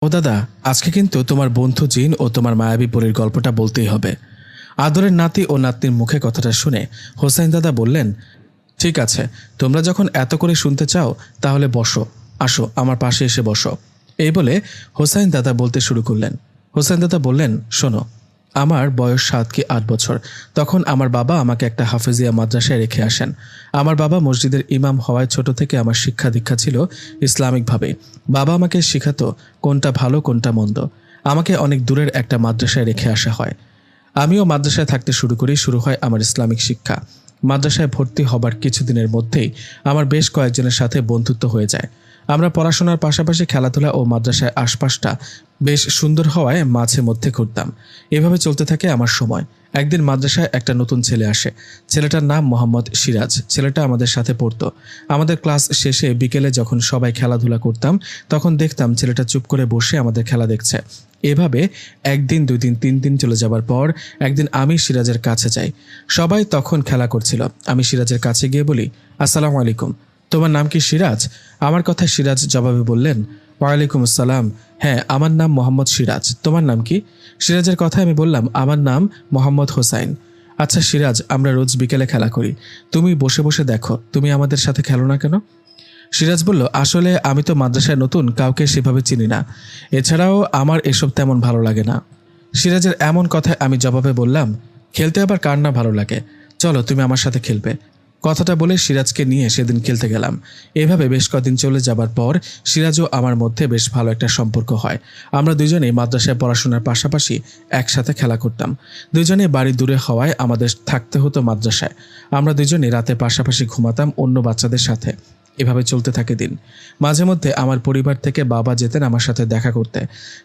ও দাদা, আজকে কিন্তু তোমার বন্ধু জিন ও তোমার মায়াবী পরীর গল্পটা বলতেই হবে। আদরের নাতি ও নাতনির মুখে কথাটা শুনে হোসাইন দাদা বললেন, ঠিক আছে, তোমরা যখন এত করে শুনতে চাও তাহলে বসো, আসো আমার পাশে এসে বসো। এই বলে হোসাইন দাদা বলতে শুরু করলেন। হোসাইন দাদা বললেন, শোনো, আমার বয়স 7 কি 8 বছর। তখন আমার বাবা আমাকে একটা হাফেজিয়া মাদ্রাসায় রেখে আসেন। আমার বাবা মসজিদের ইমাম হওয়ায় ছোট থেকে আমার শিক্ষা দীক্ষা ছিল ইসলামিকভাবে। বাবা আমাকে শেখাতো কোনটা ভালো কোনটা মন্দ। আমাকে অনেক দূরের একটা মাদ্রাসায় রেখে আসা হয়। আমিও মাদ্রাসায় থাকতে শুরু করি, শুরু হয় আমার ইসলামিক শিক্ষা। মাদ্রাসায় ভর্তি হবার কিছুদিনের মধ্যেই আমার বেশ কয়েকজনের সাথে বন্ধুত্ব হয়ে যায়। আমরা পড়াশোনার পাশাপাশি খেলাধুলা ও মাদ্রাসায় আশপাশটা বেশ সুন্দর হওয়ায় মাঝে মধ্যে ঘুরতাম। এভাবে চলতে থাকে আমার সময়। একদিন মাদ্রাসায় একটা নতুন ছেলে আসে। ছেলেটার নাম মোহাম্মদ সিরাজ। ছেলেটা আমাদের সাথে পড়তো। আমাদের ক্লাস শেষে বিকেলে যখন সবাই খেলাধুলা করতাম তখন দেখতাম ছেলেটা চুপ করে বসে আমাদের খেলা দেখছে। এভাবে একদিন, 2 দিন, 3 দিন চলে যাবার পর একদিন আমি সিরাজের কাছে যাই। সবাই তখন খেলা করছিল। আমি সিরাজের কাছে গিয়ে বলি, আসসালামু আলাইকুম, তোমার নাম কি সিরাজ? আমার কথায় সিরাজ জবাবে বললেন, ওয়ালাইকুম আসসালাম, হ্যাঁ আমার নাম মোহাম্মদ সিরাজ, তোমার নাম কি? সিরাজের কথায় আমি বললাম, আমার নাম মোহাম্মদ হোসাইন। আচ্ছা সিরাজ, আমরা রোজ বিকেলে খেলা করি, তুমি বসে বসে দেখো, তুমি আমাদের সাথে খেলো না কেন? সিরাজ বলল, আসলে আমি তো মাদ্রাসায় নতুন, কাউকে সেভাবে চিনি না, এছাড়াও আমার এসব তেমন ভালো লাগে না। সিরাজের এমন কথায় আমি জবাবে বললাম, খেলতে আবার কার না ভালো লাগে, চলো তুমি আমার সাথে খেলবে। কথাটা বলে সিরাজকে নিয়ে সেদিন খেলতে গেলাম। এভাবে বেশ কদিন চলে যাবার পর সিরাজ ও আমার মধ্যে বেশ ভালো একটা সম্পর্ক হয়। আমরা দুজনেই মাদ্রাসায় পড়াশোনার পাশাপাশি একসাথে খেলা করতাম। দুজনেই বাড়ি দূরে হওয়ায় আমাদের থাকতে হতো মাদ্রাসায়। আমরা দুজনেই রাতে পাশাপাশি ঘুমাতাম অন্য বাচ্চাদের সাথে। এভাবে চলতে থাকে দিন। মাঝে মধ্যে আমার পরিবার থেকে বাবা যেতেন আমার সাথে দেখা করতে।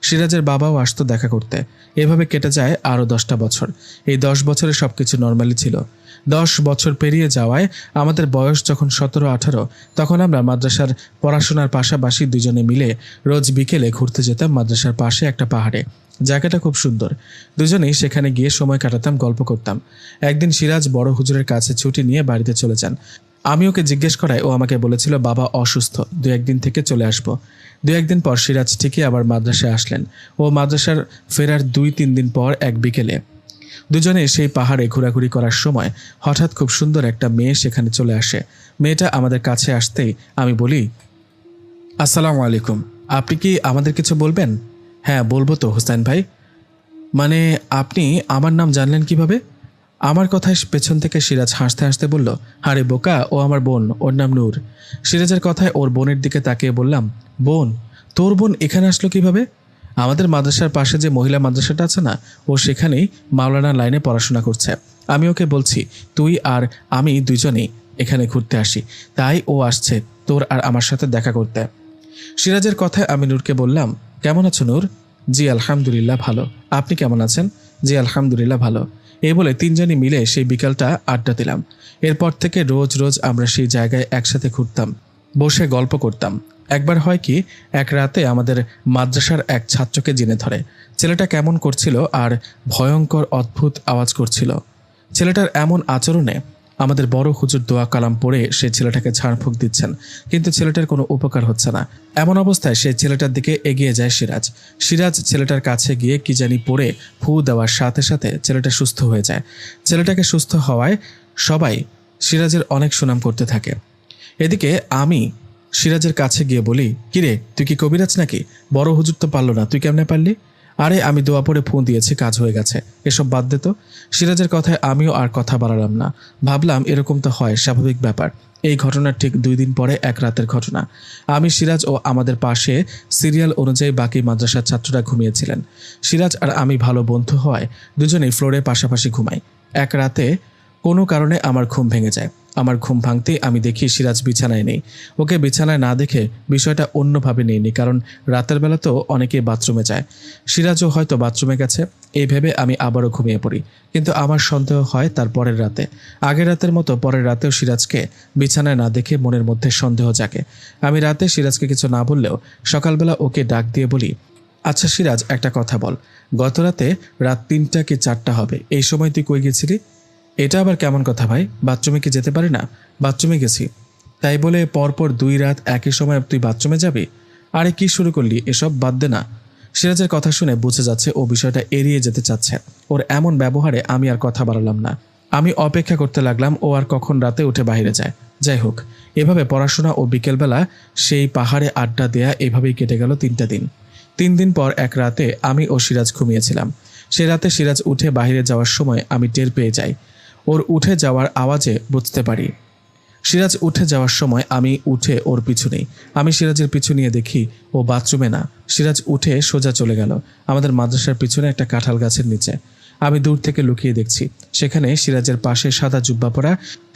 সিরাজের বাবাও আসতো দেখা করতে। এভাবে কেটে যায় আরও 10টা বছর। এই 10 বছরে সবকিছু নর্মালি ছিল। 10 বছর পেরিয়ে যাওয়ায় আমাদের বয়স যখন 17-18, তখন আমরা মাদ্রাসার পড়াশোনার পাশাপাশি দুজনে মিলে রোজ বিকেলে ঘুরতে যেতাম মাদ্রাসার পাশে একটা পাহাড়ে। জায়গাটা খুব সুন্দর। দুজনেই সেখানে গিয়ে সময় কাটাতাম, গল্প করতাম। একদিন সিরাজ বড় হুজুরের কাছে ছুটি নিয়ে বাড়িতে চলে যান। আমি ওকে জিজ্ঞেস করায় ও আমাকে বলেছিল বাবা অসুস্থ, 2-1 দিন থেকে চলে আসবো। 2-1 দিন পর সিরাজ ঠিকই আবার মাদ্রাসায় আসলেন। ও মাদ্রাসার ফেরার 2-3 দিন পর এক বিকেলে দুজনে সেই পাহাড়ে ঘোরাঘুরি করার সময় হঠাৎ খুব সুন্দর একটা মেয়ে সেখানে চলে আসে। মেয়েটা আমাদের কাছে আসতেই আমি বলি, আসসালামু আলাইকুম, আপনি কি আমাদের কিছু বলবেন? হ্যাঁ বলবো তো হোসেন ভাই। মানে আপনি আমার নাম জানলেন কিভাবে? আমার কথায় পেছন থেকে সিরাজ হাসতে হাসতে বলল, আরে বোকা, ও আমার বোন, ওর নাম নূর। সিরাজের কথায় ওর বোনের দিকে তাকিয়ে বললাম, বোন? তোর বোন এখানে আসলো কিভাবে? আমাদের মাদ্রাসার পাশে যে মহিলা মাদ্রাসাটা আছে না, ও সেখানেই মাওলানা লাইনে পড়াশোনা করছে। আমি ওকে বলছি তুই আর আমি দুজনেই এখানে ঘুরতে আসি, তাই ও আসছে তোর আর আমার সাথে দেখা করতে। সিরাজের কথায় আমি নূরকে বললাম, কেমন আছো নূর? জি আলহামদুলিল্লাহ ভালো। আপনি কেমন আছেন? জি আলহামদুলিল্লাহ ভালো। এই বলে তিনজনই মিলে সেই বিকালটা আড্ডা দিলাম। এরপর থেকে রোজ রোজ আমরা সেই জায়গায় একসাথে ঘুরতাম, বসে গল্প করতাম। একবার হয় কি, এক রাতে আমাদের মাদ্রাসার এক ছাত্রকে জেনে ধরে। ছেলেটা কেমন করছিল আর ভয়ঙ্কর অদ্ভুত আওয়াজ করছিল। ছেলেটার এমন আচরণে আমাদের বড় হুজুর দোয়া কালাম পড়ে সে ছেলেটাকে ঝাড়ফুঁক দিচ্ছেন, কিন্তু ছেলেটার কোনো উপকার হচ্ছে না। এমন অবস্থায় সে ছেলেটার দিকে এগিয়ে যায় সিরাজ। সিরাজ ছেলেটার কাছে গিয়ে কি জানি পড়ে ফু দেওয়ার সাথে সাথে ছেলেটা সুস্থ হয়ে যায়। ছেলেটাকে সুস্থ হওয়ায় সবাই সিরাজের অনেক সুনাম করতে থাকে। এদিকে আমি সিরাজের কাছে গিয়ে বলি, কিরে তুই কি কবিরাজ নাকি? বড় হুজুর তো পারলো না, তুই কেমনে পারলি? আরে আমি দোয়া পড়ে ফোন দিয়েছি, কাজ হয়ে গেছে, এসব বাদ দে তো। সিরাজের কথায় আমিও আর কথা বাড়ালাম না। ভাবলাম এরকম তো হয়, স্বাভাবিক ব্যাপার। এই ঘটনার ঠিক 2 দিন পরে এক রাতের ঘটনা। আমি, সিরাজ ও আমাদের পাশে সিরিয়াল অনুযায়ী বাকি মাদ্রাসার ছাত্ররা ঘুমিয়েছিলেন। সিরাজ আর আমি ভালো বন্ধু হওয়ায় দুজনেই ফ্লোরে পাশাপাশি ঘুমাই। এক রাতে কোনো কারণে আমার ঘুম ভেঙে যায়। আমার ঘুম ভাঙতেই আমি দেখি সিরাজ বিছানায় নেই। ওকে বিছানায় না দেখে বিষয়টা অন্যভাবে নেইনি, কারণ রাতের বেলা তো অনেকেই বাথরুমে যায়। সিরাজও হয়তো বাথরুমে গেছে, এই ভেবে আমি আবারও ঘুমিয়ে পড়ি। কিন্তু আমার সন্দেহ হয় তার পরের রাতে। আগের রাতের মতো পরের রাতেও সিরাজকে বিছানায় না দেখে মনের মধ্যে সন্দেহ জাগে। আমি রাতে সিরাজকে কিছু না বললেও সকালবেলা ওকে ডাক দিয়ে বলি, আচ্ছা সিরাজ, একটা কথা বল, গত রাতে রাত 3টা কি 4টা হবে, এই সময় তুই কই গেছিলি? এটা আবার কেমন কথা ভাই, বাথরুমে কি যেতে পারি না? বাথরুমে গেছি। তাই বলে পরপর 2 রাত একই সময় তুই বাথরুমে যাবি? আরে কি শুরু করলি, এসব বাদ দে না। সিরাজের কথা শুনে বুঝে যাচ্ছে ও বিষয়টা এড়িয়ে যেতে চাচ্ছে। ওর এমন ব্যবহারে আমি আর কথা বাড়ালাম না। আমি অপেক্ষা করতে লাগলাম ও আর কখন রাতে উঠে বাইরে যায়। যাই হোক, এভাবে পড়াশোনা ও বিকেলবেলা সেই পাহাড়ে আড্ডা দেয়া এভাবেই কেটে গেল 3টা দিন। 3 দিন পর এক রাতে আমি ও সিরাজ ঘুমিয়েছিলাম। সে রাতে সিরাজ উঠে বাইরে যাওয়ার সময় আমি টের পেয়ে যাই। ওর উঠে যাওয়ার আওয়াজে বুঝতে পারি সিরাজ উঠে যাওয়ার সময় আমি উঠে ওর পিছু নেই। আমি সিরাজের পিছু নিয়ে দেখি ও বাথরুমে না। সিরাজ উঠে সোজা চলে গেল আমাদের মাদ্রাসার পিছনে একটা কাঁঠাল গাছের নিচে। আমি দূর থেকে লুকিয়ে দেখছি সেখানে সিরাজের পাশে সাদা জুব্বা পরা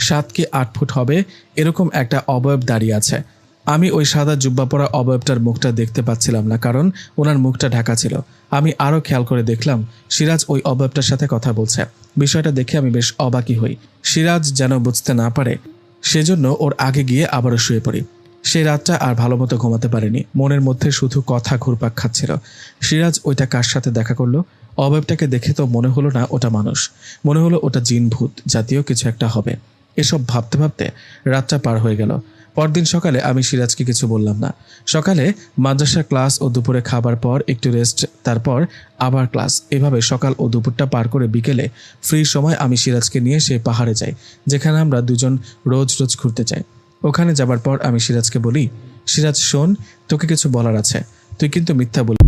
7 কি 8 ফুট হবে এরকম একটা অবয়ব দাঁড়িয়ে আছে। আমি ওই সাদা জুব্বা পরা অবয়বটার মুখটা দেখতে পাচ্ছিলাম না, কারণ ওনার মুখটা ঢাকা ছিল। আমি আরও খেয়াল করে দেখলাম সিরাজ ওই অবয়বটার সাথে কথা বলছে। বিষয়টা দেখে আমি বেশ অবাকই হই। সিরাজ যেন বুঝতে না পারে সেজন্য ওর আগে গিয়ে আবারও শুয়ে পড়ি। সেই রাতটা আর ভালো মতো ঘুমাতে পারিনি। মনের মধ্যে শুধু কথা ঘুরপাক খাচ্ছিল। সিরাজ ওইটা কার সাথে দেখা করলো? অবয়বটাকে দেখে তো মনে হলো না ওটা মানুষ, মনে হলো ওটা জিন ভূত জাতীয় কিছু একটা হবে। এসব ভাবতে ভাবতে রাতটা পার হয়ে গেল। পরদিন সকালে আমি সিরাজকে কিছু বললাম না। সকালে মাদ্রাসার ক্লাস ও দুপুরে খাবার পর একটু রেস্ট, তারপর আবার ক্লাস। এভাবে সকাল ও দুপুরটা পার করে বিকেলে ফ্রি সময় আমি সিরাজকে নিয়ে সেই পাহাড়ে যাই যেখানে আমরা দুজন রোজ রোজ ঘুরতে যাই। ওখানে যাবার পর আমি সিরাজকে বলি, সিরাজ শোন, তোকে কিছু বলার আছে, তুই কিন্তু মিথ্যা বলি।